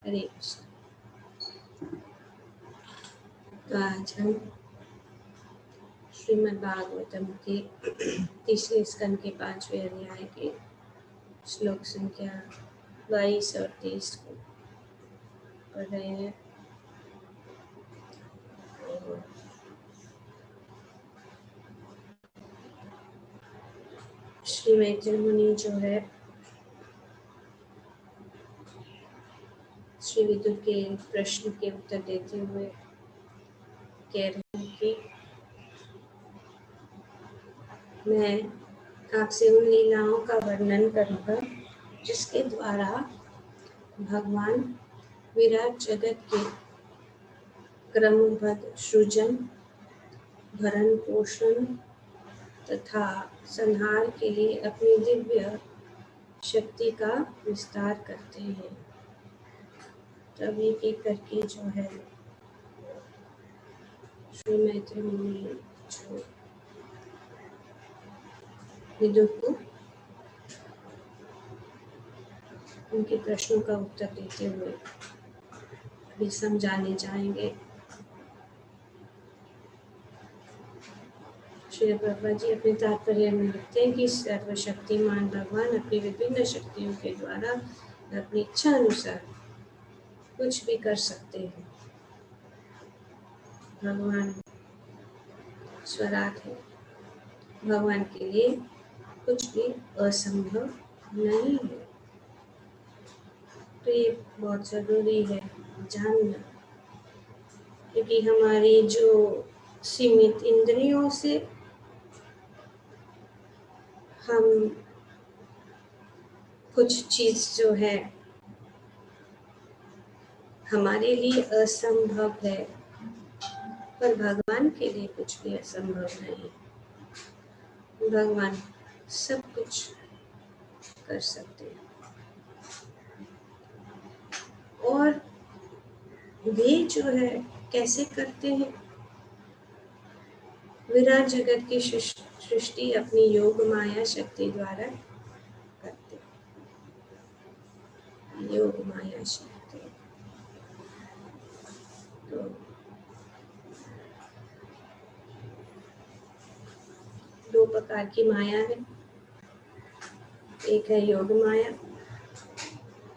हरे कृष्ण। तो आज हम श्रीमद् भागवतम के तीसरे स्कंद के 5वें अध्याय के श्लोक संख्या 22 और 23 को पढ़ रहे हैं। श्री मैत्री मुनि जो है श्री विदुर के प्रश्न के उत्तर देते हुए कह रहे हैं कि मैं आपसे उन लीलाओं का वर्णन करूंगा जिसके द्वारा भगवान विराट जगत के क्रमबद्ध सृजन, भरण पोषण तथा संहार के लिए अपनी दिव्य शक्ति का विस्तार करते हैं। तब एक एक करके जो है श्री मैत्री मुनि जो विदुर को उनके प्रश्नों का उत्तर देते हुए अभी समझाने जाएंगे। श्री प्रभुपाद जी अपने तात्पर्य में लिखते हैं कि सर्वशक्तिमान भगवान अपनी विभिन्न शक्तियों के द्वारा अपनी इच्छा अनुसार कुछ भी कर सकते हैं। भगवान स्वराट है, भगवान के लिए कुछ भी असंभव नहीं है। तो ये बहुत जरूरी है जानना, क्योंकि हमारी जो सीमित इंद्रियों से हम कुछ चीज जो है हमारे लिए असंभव है, पर भगवान के लिए कुछ भी असंभव नहीं। भगवान सब कुछ कर सकते हैं और वे जो है कैसे करते हैं। विराट जगत की सृष्टि अपनी योग माया शक्ति द्वारा करते हैं। योग माया शक्ति तो दो प्रकार की माया है, एक है योग माया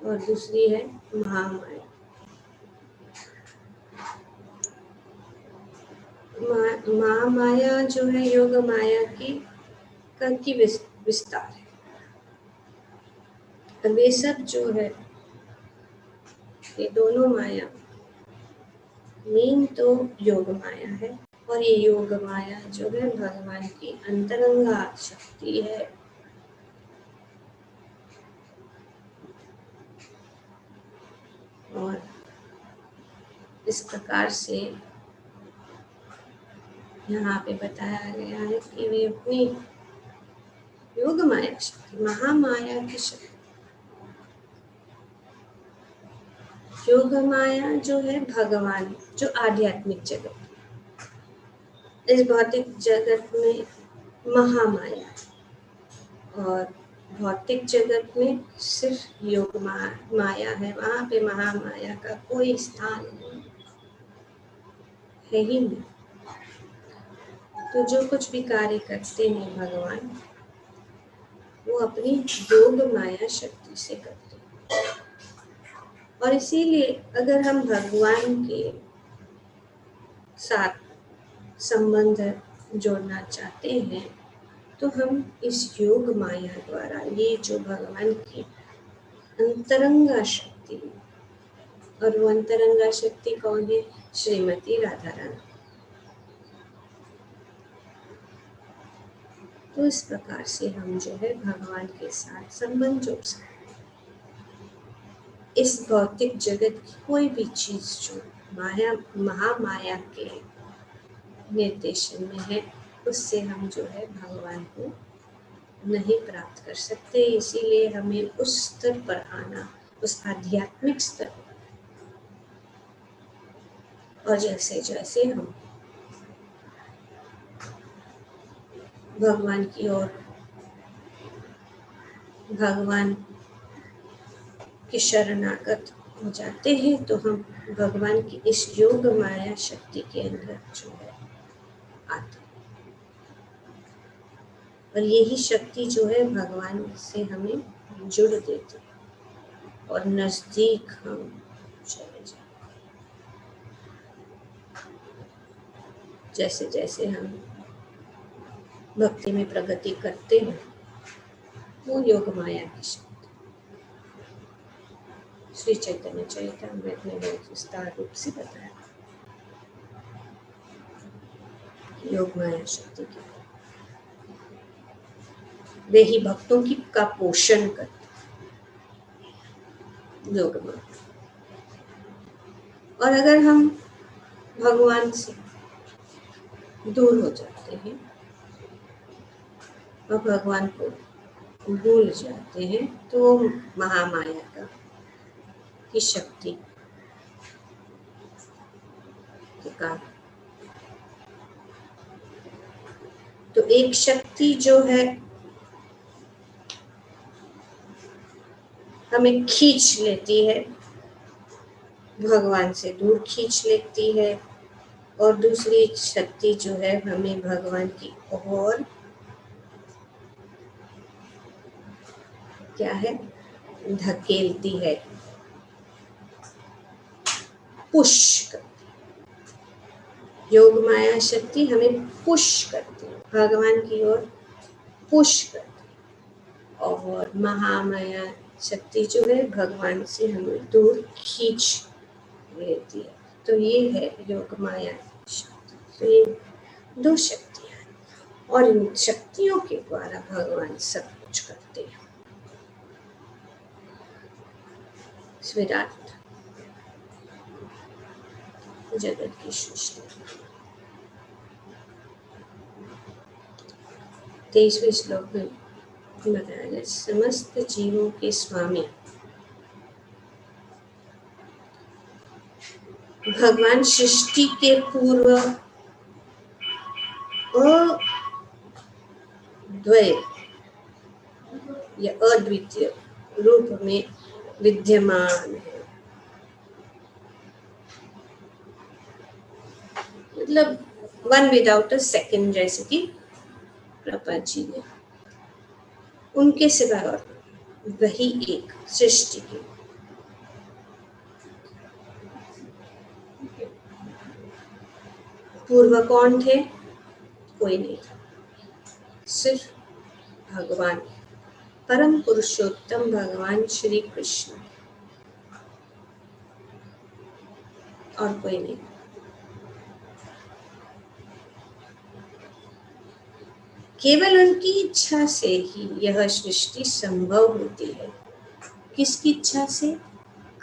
और दूसरी है महामाया। महामाया जो है योग माया की विस्तार है। और वे सब जो है ये दोनों माया, मेन तो योग माया है और ये योग माया जो है भगवान की अंतरंगा शक्ति है। और इस प्रकार से यहाँ पे बताया गया है कि वे अपनी योग माया शक्ति, महामाया की शक्ति, योग माया जो है भगवान जो आध्यात्मिक जगत, इस भौतिक जगत में महामाया और भौतिक जगत में सिर्फ योग माया है। वहाँ पे महामाया का कोई स्थान नहीं है ही नहीं। तो जो कुछ भी कार्य करते हैं भगवान, वो अपनी योग माया शक्ति से करते हैं। और इसीलिए अगर हम भगवान के साथ संबंध जोड़ना चाहते हैं तो हम इस योग माया द्वारा, ये जो भगवान की अंतरंगा शक्ति, और वो अंतरंगा शक्ति कौन है? श्रीमती राधा रानी। तो इस प्रकार से हम जो है भगवान के साथ संबंध जोड़ सकते हैं। इस भौतिक जगत की कोई भी चीज जो माया महामाया के निर्देशन में है, उससे हम जो है भगवान को नहीं प्राप्त कर सकते। इसीलिए हमें उस स्तर पर आना, उस आध्यात्मिक स्तर पर। और जैसे जैसे हम भगवान की ओर, भगवान की शरणागत हो जाते हैं तो हम भगवान की इस योग माया शक्ति के अंदर जो है आते हैं। और यही शक्ति जो है भगवान से हमें जुड़ देती है और नजदीक हम चले जाते। जैसे जैसे हम भक्ति में प्रगति करते हैं वो योग माया की शक्ति श्री चैतन्य चरितामृत में बहुत विस्तार रूप से बताया। योग माया शक्ति की वे ही भक्तों की का पोषण करते योग माया। और अगर हम भगवान से दूर हो जाते हैं और भगवान को भूल जाते हैं तो महामाया का की शक्ति के कारण। तो एक शक्ति जो है हमें खींच लेती है, भगवान से दूर खींच लेती है, और दूसरी शक्ति जो है हमें भगवान की ओर क्या है धकेलती है, पुश करती है। योग माया शक्ति हमें पुश करती है, भगवान की ओर पुश करती है, और महामाया शक्ति जो है भगवान से हमें दूर खींच लेती है। तो ये है योग माया शक्ति। तो ये दो शक्तियां हैं और इन शक्तियों के द्वारा भगवान सब कुछ करते हैं। विराट जगत की सृष्टि 23वें श्लोक में बताया गया, समस्त जीवों के स्वामी भगवान सृष्टि के पूर्व अद्वय या अद्वितीय रूप में विद्यमान है। मतलब वन विदाउट अ सेकंड, जैसे कि प्रभुपाद जी ने उनके सिवा और वही एक सृष्टि के पूर्व कौन थे? कोई नहीं था, सिर्फ भगवान परम पुरुषोत्तम भगवान श्री कृष्ण और कोई नहीं। केवल उनकी इच्छा से ही यह सृष्टि संभव होती है। किसकी इच्छा से?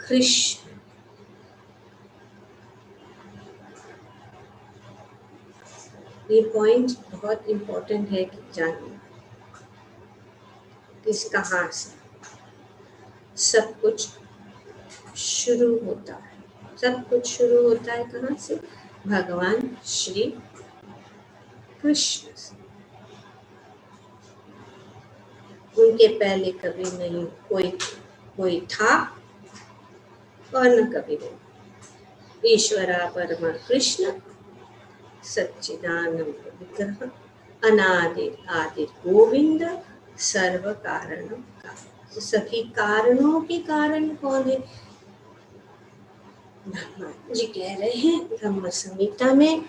कृष्ण। ये पॉइंट बहुत इंपॉर्टेंट है कि जानना। किस कहाँ से सब कुछ शुरू होता है? सब कुछ शुरू होता है कहाँ से? भगवान श्री कृष्ण से। उनके पहले कभी नहीं कोई था और न कभी नहीं। ईश्वरा परमा कृष्ण सच्चिदानंद विग्रह अनादि आदि गोविंद सर्व कारण का। तो सभी कारणों के कारण कौन है? भगवान जी कह रहे हैं ब्रह्म संहिता में,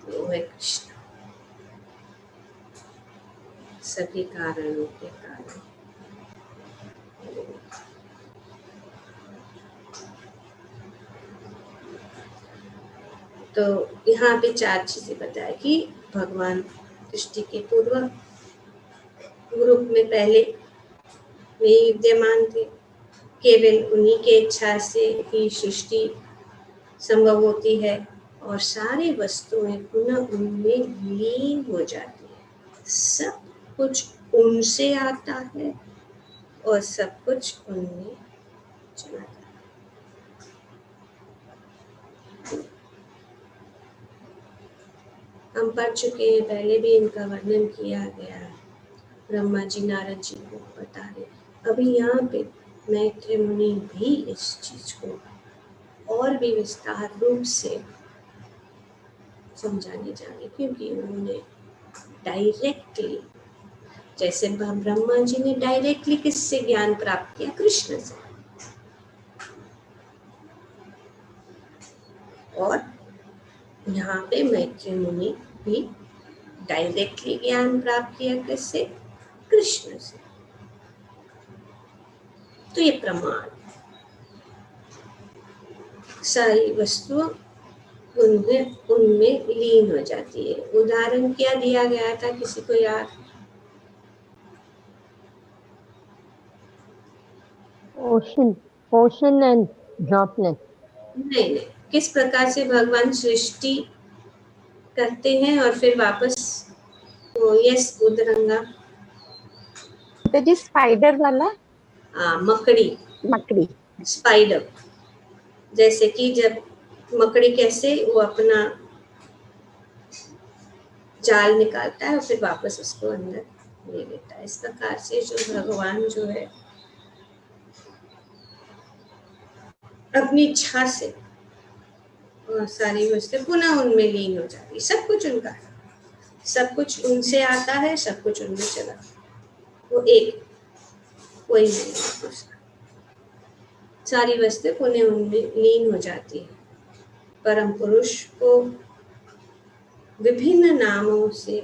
वो है कृष्ण। सभी कारणों के कारण। तो यहाँ पे चार चीजें बताया कि भगवान सृष्टि के पूर्व रूप में पहले वे विद्यमान थे। केवल उन्हीं के इच्छा से ही सृष्टि संभव होती है और सारी वस्तुएं पुनः उनमें लीन हो जाती है। सब कुछ उनसे आता है और सब कुछ उनमें चला जाता है। हम पढ़ चुके हैं, पहले भी इनका वर्णन किया गया है। ब्रह्मा जी नारद जी को बता रहे। अभी यहाँ पे मैत्री मुनि भी इस चीज को और भी विस्तार रूप से समझाने जाएंगे, क्योंकि उन्होंने डायरेक्टली, जैसे ब्रह्मा जी ने डायरेक्टली किससे ज्ञान प्राप्त किया? कृष्ण से। और यहाँ पे मैत्री मुनि भी डायरेक्टली ज्ञान प्राप्त किया किससे? कृष्ण से। तो ये प्रमाण, सारी वस्तुएं उनमें लीन हो जाती है। उदाहरण क्या दिया गया था, किसी को याद? Ocean and droplet. नहीं, किस प्रकार से भगवान सृष्टि करते हैं और फिर वापस यस उदरंगा जी स्पाइडर वाला। मकड़ी स्पाइडर। जैसे कि जब मकड़ी कैसे वो अपना जाल निकालता है और फिर वापस उसको अंदर ले लेता है, इस प्रकार से जो भगवान जो है अपनी इच्छा से सारी वस्तु पुनः उनमें लीन हो जाती है। सब कुछ उनका है, सब कुछ उनसे आता है, सब कुछ उनमें चला, वो एक, कोई नहीं दूसरा। सारी वस्तु पुनः उनमें लीन हो जाती है। परम पुरुष को विभिन्न नामों से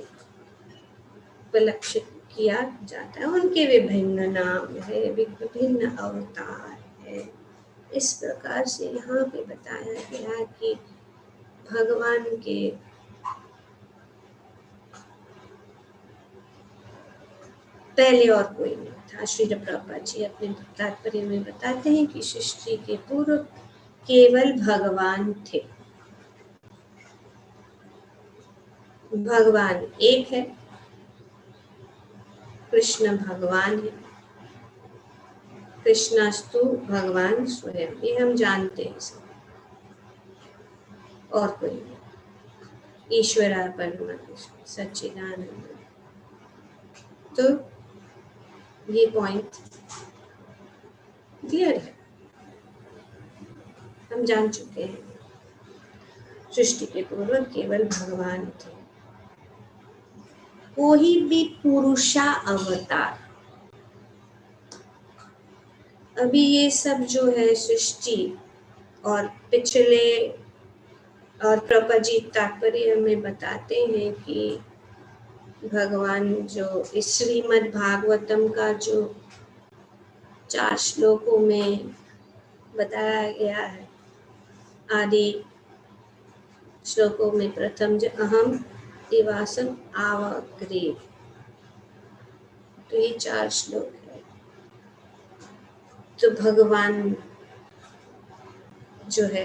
उपलक्षित किया जाता है। उनके विभिन्न नाम है, विभिन्न अवतार है। इस प्रकार से यहाँ पे बताया गया कि भगवान के पहले और कोई नहीं था। श्री प्रभुपाद जी अपने तात्पर्य में बताते हैं कि सृष्टि के पूर्व केवल भगवान थे। भगवान एक है, कृष्ण भगवान है, कृष्णास्तु भगवान स्वयं, ये हम जानते हैं सब, और कोई नहीं। ईश्वरा परमात्मा सच्चिदानंद। तो ये पॉइंट क्लियर है, हम जान चुके हैं। सृष्टि के पूर्व केवल भगवान थे। कोई भी पुरुषा अवतार, अभी ये सब जो है सृष्टि और पिछले, और प्रभा जी तात्पर्य में बताते हैं कि भगवान जो इस श्रीमद् भागवतम का जो 4 श्लोकों में बताया गया है, आदि श्लोकों में प्रथम जो अहम दिवासम आवग्रे, तो ये 4 श्लोक है। तो भगवान जो है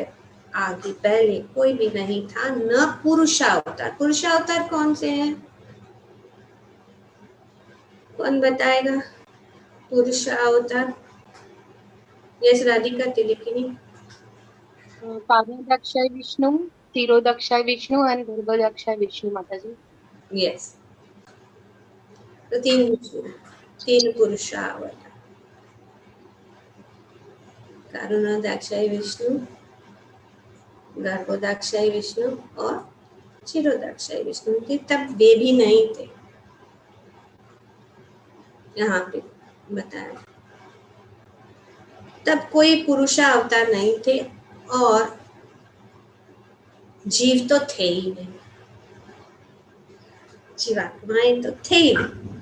आगे पहले कोई भी नहीं था, न पुरुषावतार। पुरुषावतार कौन से हैं? कौन बताएगा पुरुषावतार? यस राधिका तिलकिनी। पादोदक्षाय विष्णु, शिरोदक्षाय विष्णु एंड गर्भदक्षाय विष्णु माता जी। यस, तो तीन पुरुषावतार, कारुणादाक्षाय विष्णु, गर्भोदाक्षाय विष्णु और क्षीरोदाक्षाय विष्णु थे। तब वे भी नहीं थे, यहाँ पे बताया। तब कोई पुरुषा अवतार नहीं थे और जीव तो थे ही नहीं, जीवात्माएं तो थे ही नहीं।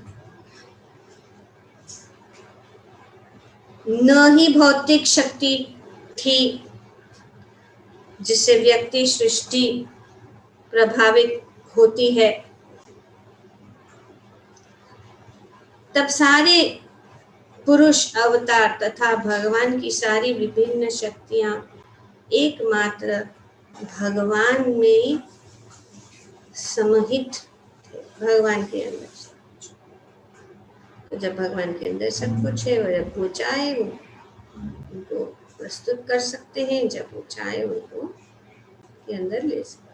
न ही भौतिक शक्ति थी जिससे व्यक्ति सृष्टि प्रभावित होती है। तब सारे पुरुष अवतार तथा भगवान की सारी विभिन्न शक्तियां एकमात्र भगवान में समाहित थे, भगवान के अंदर। तो जब भगवान के अंदर सब कुछ है, और जब वो चाहे वो उनको प्रस्तुत कर सकते हैं, जब वो चाहे उनको के अंदर ले सकते।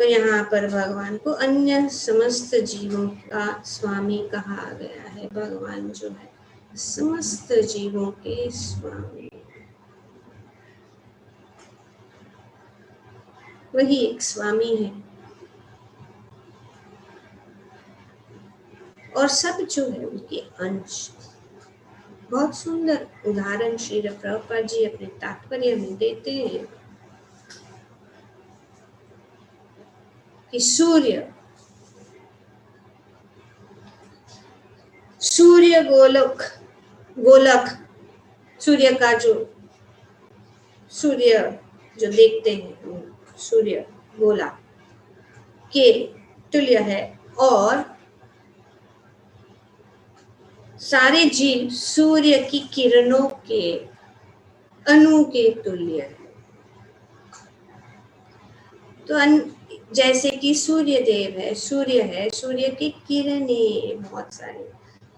तो यहाँ पर भगवान को अन्य समस्त जीवों का स्वामी कहा गया है। भगवान जो है समस्त जीवों के स्वामी, वही एक स्वामी है। और सब जो है उनके अंश। बहुत सुंदर उदाहरण श्री प्रभुपाद जी अपने तात्पर्य में देते हैं कि सूर्य गोलक सूर्य का जो देखते हैं, सूर्य गोला के तुल्य है और सारे जीव सूर्य की किरणों के अणु के तुल्य है। तो जैसे कि सूर्य देव है, सूर्य की किरणें बहुत सारी,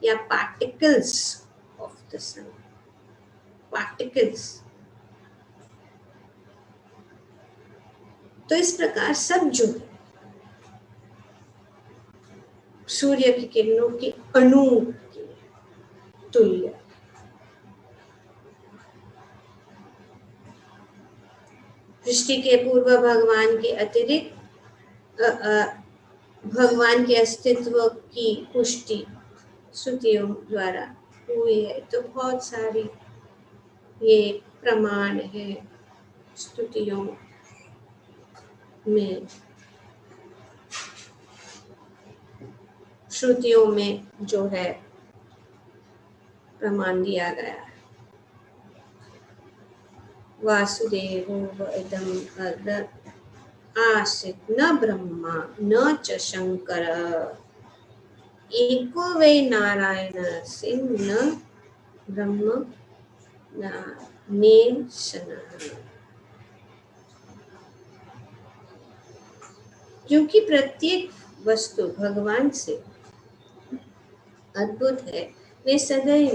या particles of the sun, particles. तो इस प्रकार सब जो सूर्य की किरणों के अणु के तुल्य। सृष्टि के पूर्व भगवान के अतिरिक्त भगवान के अस्तित्व की पुष्टि श्रुतियों द्वारा हुई है। तो बहुत सारी ये प्रमाण है स्तुतियों में, श्रुतियों में जो है प्रमाण दिया गया है। वासुदेवो इदं अग्र आसीत् न ब्रह्मा न च शंकर एको वै नारायण सिंह न ब्रह्म नेम सनः। क्योंकि प्रत्येक वस्तु भगवान से अद्भुत है, वे सदैव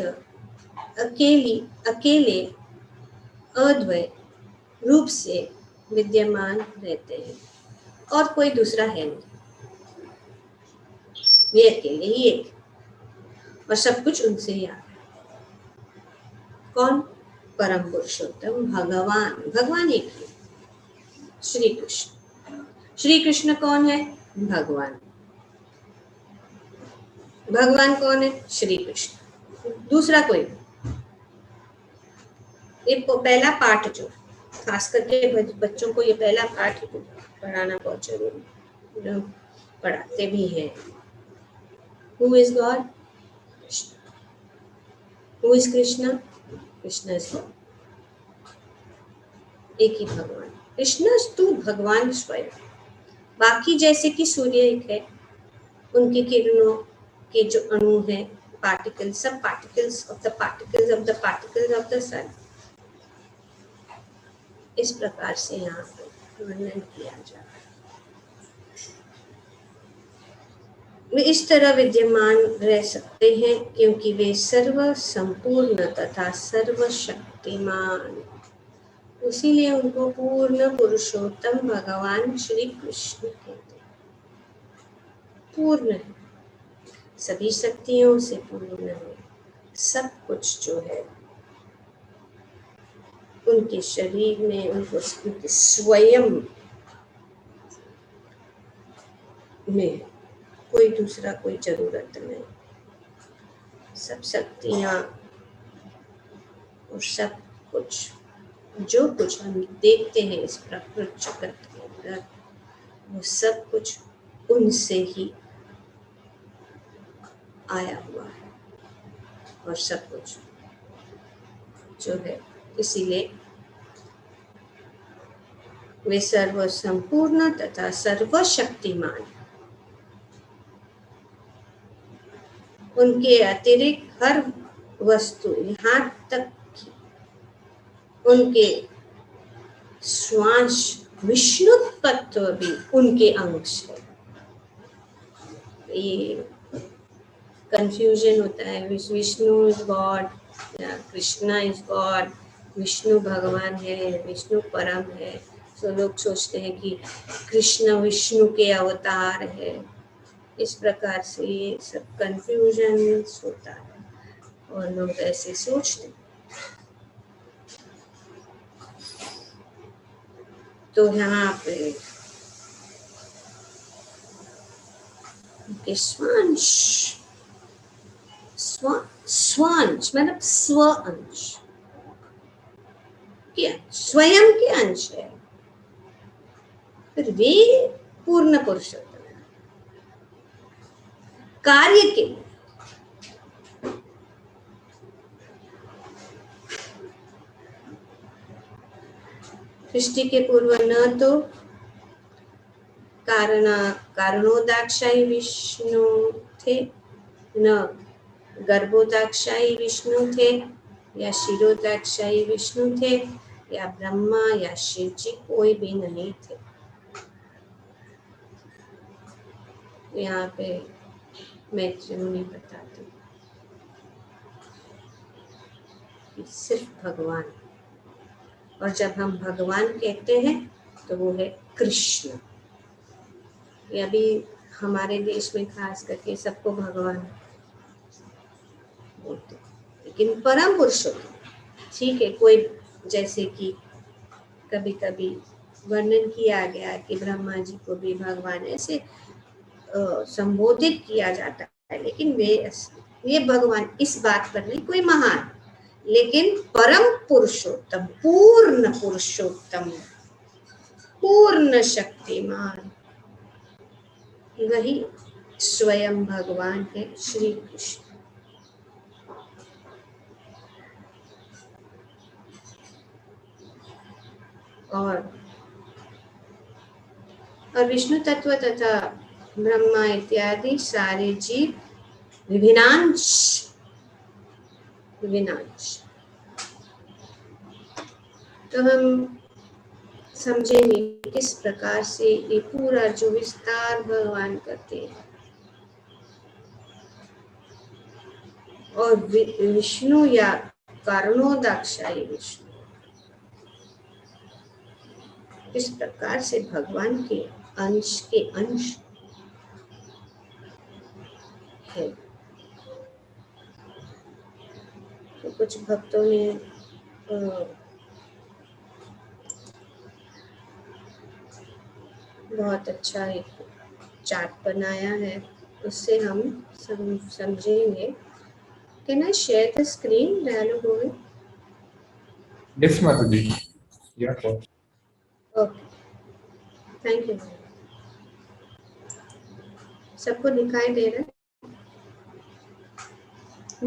अकेले अद्वय रूप से विद्यमान रहते हैं और कोई दूसरा है नहीं। वे अकेले ही एक और सब कुछ उनसे ही आता है। कौन? परम पुरुषोत्तम भगवान एक ही, श्री कृष्ण। श्री कृष्ण कौन है? भगवान कौन है? श्री कृष्ण, दूसरा कोई नहीं। ये पहला पाठ जो खास करके बच्चों को ये पहला पाठ पढ़ाना बहुत जरूरी है, पढ़ाते भी हैं। Who is God? Who is Krishna? Krishna is God. एक ही भगवान कृष्ण, तू भगवान स्वयं। बाकी जैसे कि सूर्य एक है, उनकी किरणों के जो अणु हैं, पार्टिकल्स, सब particles of the particles of the particles of the sun, इस प्रकार से यहाँ पर वर्णन किया जा रहा है। वे इस तरह विद्यमान रह सकते हैं क्योंकि वे सर्व संपूर्ण तथा सर्वशक्तिमान, इसीलिए उनको पूर्ण पुरुषोत्तम भगवान श्री कृष्ण कहते हैं। पूर्ण है, सभी शक्तियों से पूर्ण है, सब कुछ जो है उनके शरीर में, उनको उनके स्वयं में कोई दूसरा कोई जरूरत नहीं। सब शक्तियाँ और सब कुछ जो कुछ हम देखते हैं इस प्रकृति जगत के अंदर, वो सब कुछ उनसे ही आया हुआ है और सब कुछ जो है, इसीलिए वे सर्व संपूर्ण तथा सर्वशक्तिमान। उनके अतिरिक्त हर वस्तु, यहाँ तक कि उनके श्वास विष्णु तत्व भी उनके अंश है। ये कंफ्यूजन होता है, विष्णु इज गॉड या कृष्णा इज गॉड, विष्णु भगवान है, विष्णु परम है, तो लोग सोचते हैं कि कृष्ण विष्णु के अवतार है, इस प्रकार से ये सब कंफ्यूजन होता है और लोग ऐसे सोचते हैं। तो यहाँ पे स्वांश, स्वांश मतलब स्व अंश, स्वयं के अंश है, फिर वे पूर्ण पुरुषोत्तम है। कार्य के लिए सृष्टि के पूर्व न तो कारणोदाक्षायी विष्णु थे, न गर्भोदाक्षायी विष्णु थे, या शिरोदाक्षायी विष्णु थे, या ब्रह्मा या शिव जी कोई भी नहीं थे। यहाँ पे मैत्री मुनि बताते कि सिर्फ भगवान, और जब हम भगवान कहते हैं तो वो है कृष्ण। ये अभी हमारे देश में खास करके सबको भगवान बोलते, लेकिन परम पुरुषोत्तम ठीक है। कोई जैसे कि कभी कभी वर्णन किया गया कि ब्रह्मा जी को भी भगवान ऐसे संबोधित किया जाता है, लेकिन वे भगवान इस बात पर नहीं कोई महान, लेकिन परम पुरुषोत्तम, पूर्ण पुरुषोत्तम, पूर्ण शक्तिमान, वही स्वयं भगवान है श्री कृष्ण। और विष्णु तत्व तथा ब्रह्मा इत्यादि सारे जीव विभिन्नांश, तो हम समझेंगे किस प्रकार से ये पूरा जो विस्तार भगवान करते हैं। और विष्णु या कारणोदाक्षायी विष्णु इस प्रकार से भगवान के अंश के अंश है। तो कुछ भक्तों ने बहुत अच्छा एक चार्ट बनाया है, उससे हम समझेंगे। Can I share the screen, Dayalu Govind? Yes, Mataji. Yeah, of course. Okay. Thank you. सबको दिखाई दे रहा है?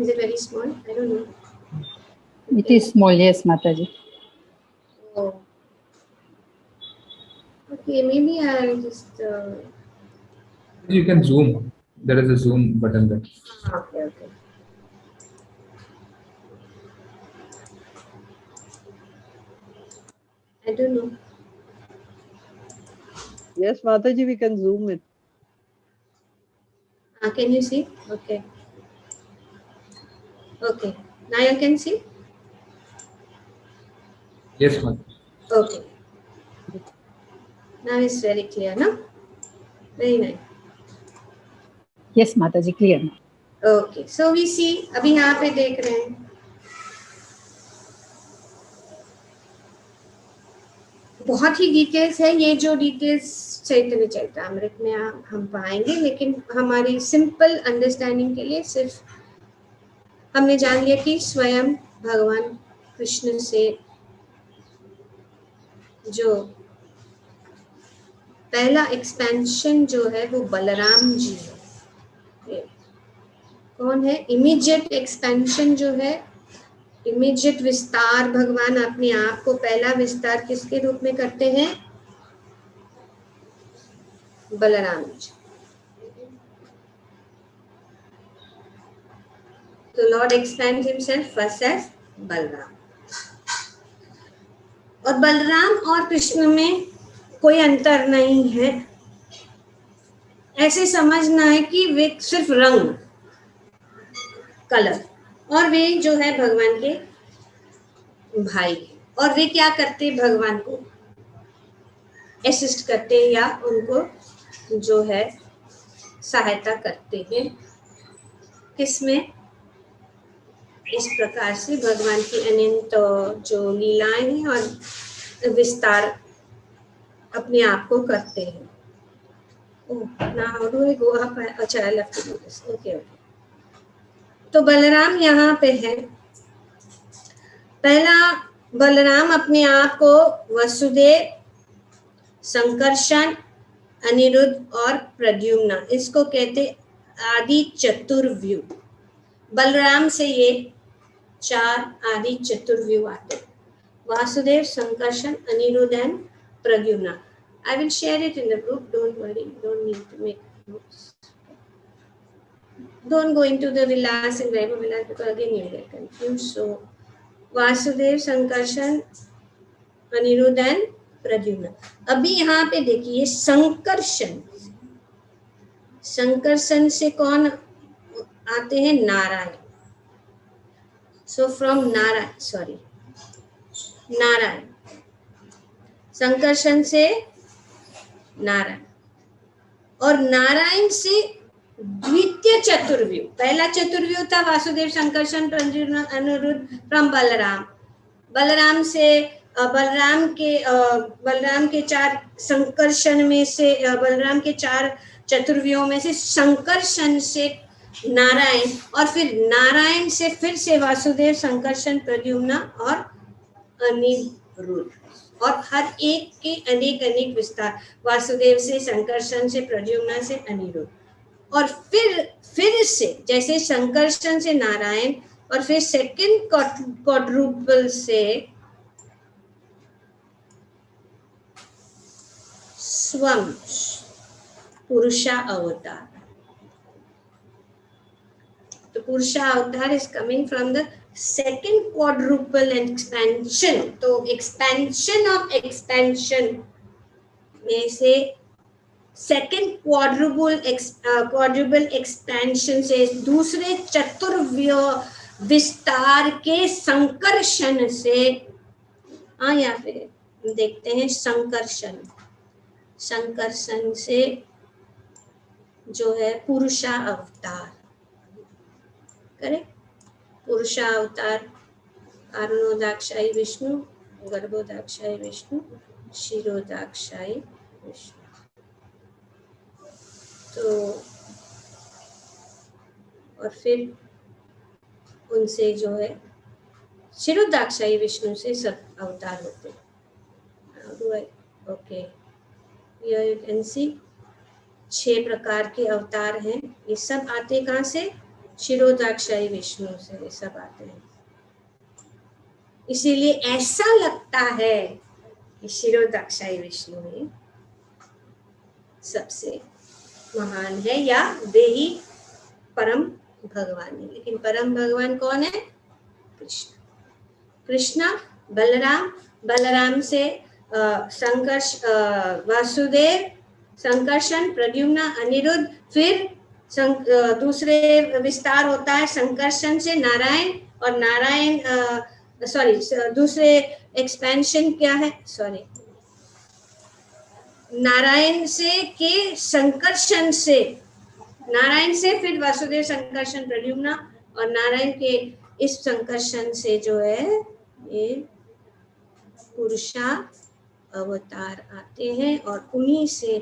Is it very small? I don't know. It is small, yes, Mataji. Oh. Okay, maybe I'll just. You can zoom. There is a zoom button there. Okay, okay. I don't know. Yes, Mataji, we can zoom it. Can you see? Okay. Okay. Now you can see? Yes, Mataji. Okay. Now it's very clear, no? Very nice. Yes, Mataji, clear. Okay. So we see, अभी यहाँ पे देख रहे हैं, बहुत ही details है। ये जो डिटेल्स चैतन्य चरितामृत में हम पाएंगे, लेकिन हमारी सिंपल अंडरस्टैंडिंग के लिए सिर्फ हमने जान लिया कि स्वयं भगवान कृष्ण से जो पहला एक्सपेंशन जो है वो बलराम जी है। कौन है? इमीडिएट एक्सपेंशन जो है, इमीडिएट विस्तार भगवान अपने आप को पहला विस्तार किसके रूप में करते हैं? बलराम जी। तो lord expands himself first as Balram, और बलराम और कृष्ण में कोई अंतर नहीं है। ऐसे समझना है कि वे सिर्फ रंग, कलर, और वे जो है भगवान के भाई, और वे क्या करते भगवान को असिस्ट करते हैं या उनको जो है सहायता करते हैं। किसमें? इस प्रकार से भगवान की अनंत जो लीलाएं हैं और विस्तार अपने आप को करते हैं। अच्छा, I love to do this. Okay okay. तो बलराम यहाँ पे है। पहला, बलराम अपने आप को वसुदेव, संकर्षण, अनिरुद्ध और प्रद्युम्न, इसको कहते आदि चतुर्व्यूह। बलराम से ये 4 आदि चतुर्व्यूह आते हैं, Vasudeva, Sankarshana, Aniruddha and Pradyumna. I will share it in the group. Don't worry. Don't need to make notes. Don't go into the Vilas and Vaibhav Vilas because again you will get confused. So, Vasudeva, Sankarshana, Aniruddha and Pradyumna. अभी यहाँ पे देखिए संकर्षण, संकर्षण से कौन आते हैं? Narayana. So from Narayana, sorry, Narayana, Sankarshana से नारायण, और नारायण से द्वितीय चतुर्व्यूह। पहला चतुर्व्यूह था वासुदेव, संकर्षण, प्रद्युम्न, अनिरुद्ध फ्रॉम बलराम। बलराम से बलराम के 4 संकर्षण में से, बलराम के 4 चतुर्व्यूहों में से संकर्षण से नारायण, और फिर नारायण से फिर से वासुदेव, संकर्षण, प्रद्युम्न और अनिरुद्ध, और हर एक के अनेक अनेक विस्तार, वासुदेव से, संकर्षण से, प्रद्युम्न से, अनिरुद्ध, और फिर से जैसे संकर्षण से नारायण, और फिर सेकंड क्वाड्रुपल से स्वम, पुरुषा अवतार। तो पुरुषा अवतार is coming from the second quadruple expansion. तो एक्सपेंशन ऑफ एक्सपेंशन में से सेकंड क्वाड्रुपल एक्सपेंशन से दूसरे चतुर्व्यूह विस्तार के संकर्षण से, यहाँ पे देखते हैं संकर्षण, संकर्षण से जो है पुरुषा अवतार, करेक्ट? पुरुषा अवतार, कारणोदाक्षायी विष्णु, गर्भोदाक्षायी विष्णु, शिरोदाक्षायी विष्णु। तो और फिर उनसे जो है शिरोदाक्षायी विष्णु से सब अवतार होते हैं। Okay, here you can see 6 प्रकार के अवतार हैं। ये सब आते कहाँ से? शिरोदाक्षायी विष्णु से ये सब आते हैं। इसीलिए ऐसा लगता है कि शिरोदाक्षायी विष्णु ही सबसे महान है, या वे ही परम भगवान है। लेकिन परम भगवान कौन है? कृष्ण। कृष्ण, बलराम, बलराम से वासुदेव, संकर्षण, प्रद्युम्न, अनिरुद्ध, फिर दूसरे विस्तार होता है संकर्षण से नारायण, और नारायण दूसरे एक्सपेंशन क्या है? नारायण से के संकर्षण से, नारायण से फिर वासुदेव, संकर्षण, प्रद्युम्न, और नारायण के इस संकर्षण से जो है ये पुरुषा अवतार आते हैं, और उन्हीं से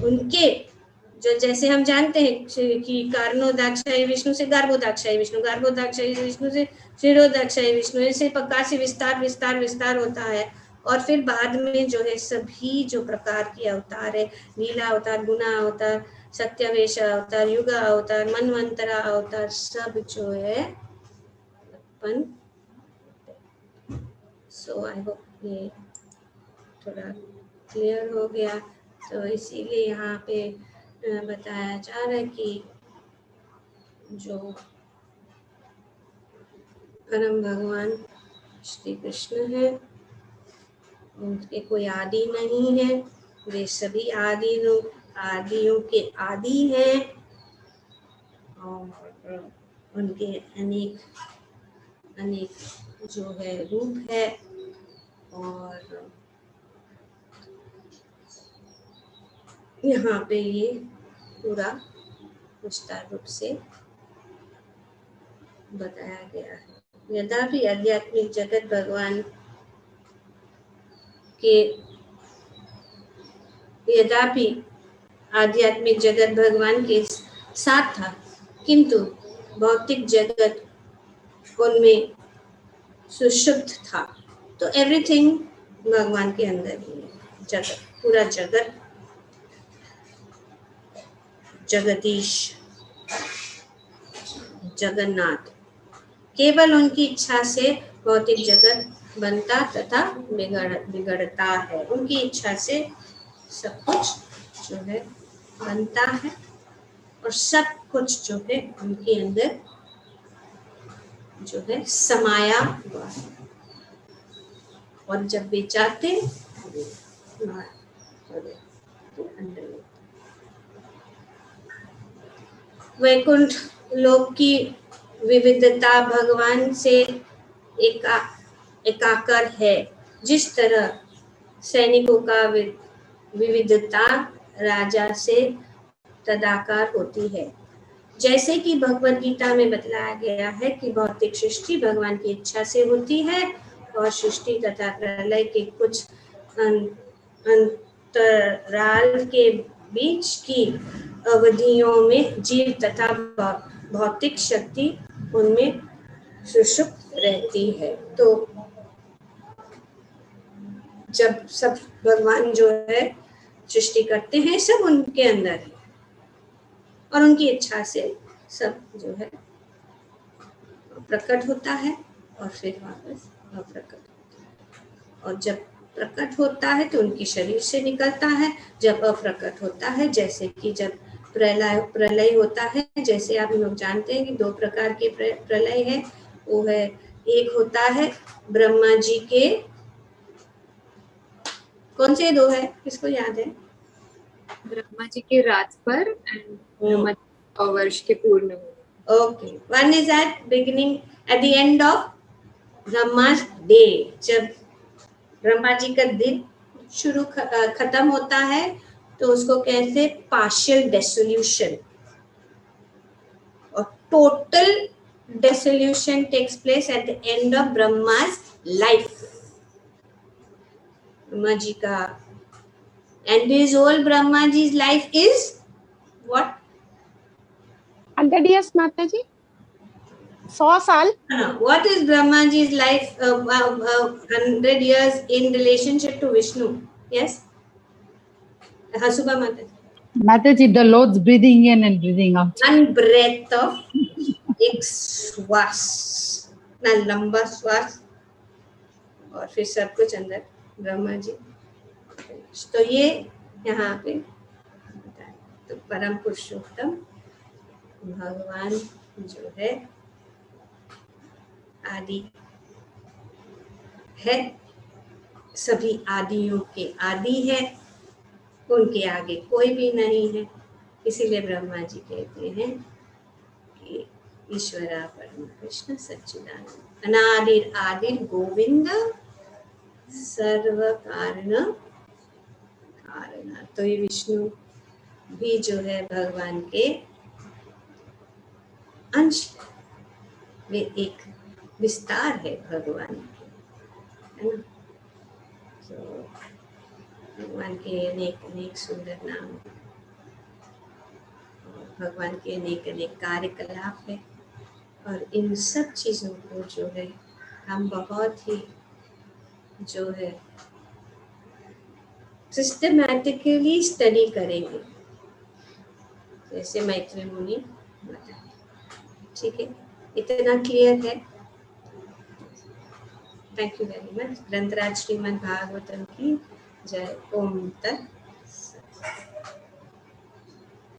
उनके जो, जैसे हम जानते हैं कि कारणोदाक्षायी विष्णु से गर्भोदाक्षायी विष्णु, गर्भोदाक्षायी विष्णु से शिरोदाक्षायी विष्णु, ऐसे प्रकार से विस्तार विस्तार विस्तार होता है। और फिर बाद में जो है सभी जो प्रकार के अवतार है, लीला अवतार, गुना अवतार, सत्यावेश अवतार, युग अवतार, मनवंतरा अवतार, सब जो है अपन। सो आई होप ये थोड़ा क्लियर हो गया। तो इसीलिए यहाँ पे बताया जा रहा है कि जो परम भगवान श्री कृष्ण है, उनके कोई आदि नहीं है, वे सभी आदियों के आदि हैं, और उनके अनेक अनेक जो है रूप है, और यहाँ पे ये पूरा विस्तार रूप से बताया गया है। यद्यपि आध्यात्मिक जगत भगवान के यद्यपि आध्यात्मिक जगत भगवान के साथ था, किंतु भौतिक जगत उनमें सुषुप्त था। तो एवरीथिंग भगवान के अंदर ही है। जगत, पूरा जगत, जगदीश, जगन्नाथ, केवल उनकी इच्छा से भौतिक जगत बनता तथा बिगड़ता है। उनकी इच्छा से सब कुछ जो है बनता है और सब कुछ जो है उनके अंदर जो है समाया हुआ है। और जब वे चाहते वैकुंठ लोक की विविधता भगवान से एकाकर है। जिस तरह सैनिकों का विविधता राजा से तदाकार होती है। जैसे कि भगवद गीता में बतलाया गया है कि भौतिक सृष्टि भगवान की इच्छा से होती है और सृष्टि तथा प्रलय के कुछ अंतराल के बीच की अवधियों में जीव तथा भौतिक शक्ति उनमें सुषुप्त रहती है। तो जब सब भगवान जो है सृष्टि करते हैं, सब उनके अंदर है और उनकी इच्छा से सब जो है प्रकट होता है और फिर वापस अप्रकट होता है। और जब प्रकट होता है तो उनके शरीर से निकलता है। जब अप्रकट होता है, जैसे कि जब प्रलय होता है, जैसे आप लोग जानते हैं कि दो प्रकार के प्रलय है। वो है, एक होता है ब्रह्मा जी के, कौन से दो है, किसको याद है? ब्रह्मा जी के रात पर एंड ब्रह्मा जी के वर्ष के पूर्ण होने। Okay, one is at beginning, at the end of Brahma's day. जब ब्रह्मा जी का दिन शुरू खत्म होता है तो उसको कहते हैं पार्शियल डेसोल्यूशन, और total dissolution takes place at the end of Brahma's life. Brahma ji का and his whole Brahma ji's life is what? 100 years, Mataji? 100 साल? What is Brahma ji's life? 100 years in relationship to Vishnu. Yes? Hasuba Mataji. Mataji, the Lord's breathing in and breathing out. One breath of एक श्वास, ना लंबा श्वास और फिर सब कुछ अंदर ब्रह्मा जी। तो ये यहाँ पे तो परम पुरुषोत्तम भगवान जो है आदि है, सभी आदियों के आदि है, उनके आगे कोई भी नहीं है। इसीलिए ब्रह्मा जी कहते हैं कि ईश्वरा परम कृष्ण सच्चिदानंद अनादिर आदिर गोविंद सर्व कारण। तो ये विष्णु भी जो है भगवान के अंश, वे एक विस्तार है भगवान के, है ना। तो भगवान के अनेक अनेक सुंदर नाम, भगवान के अनेक अनेक कार्यकलाप है, और इन सब चीज़ों को जो है हम बहुत ही जो है सिस्टमैटिकली स्टडी करेंगे, जैसे मैत्री मुनि बताए। ठीक है, इतना क्लियर है। Thank you very much. ग्रंथराज श्रीमद् भागवतम की जय। ओम तत्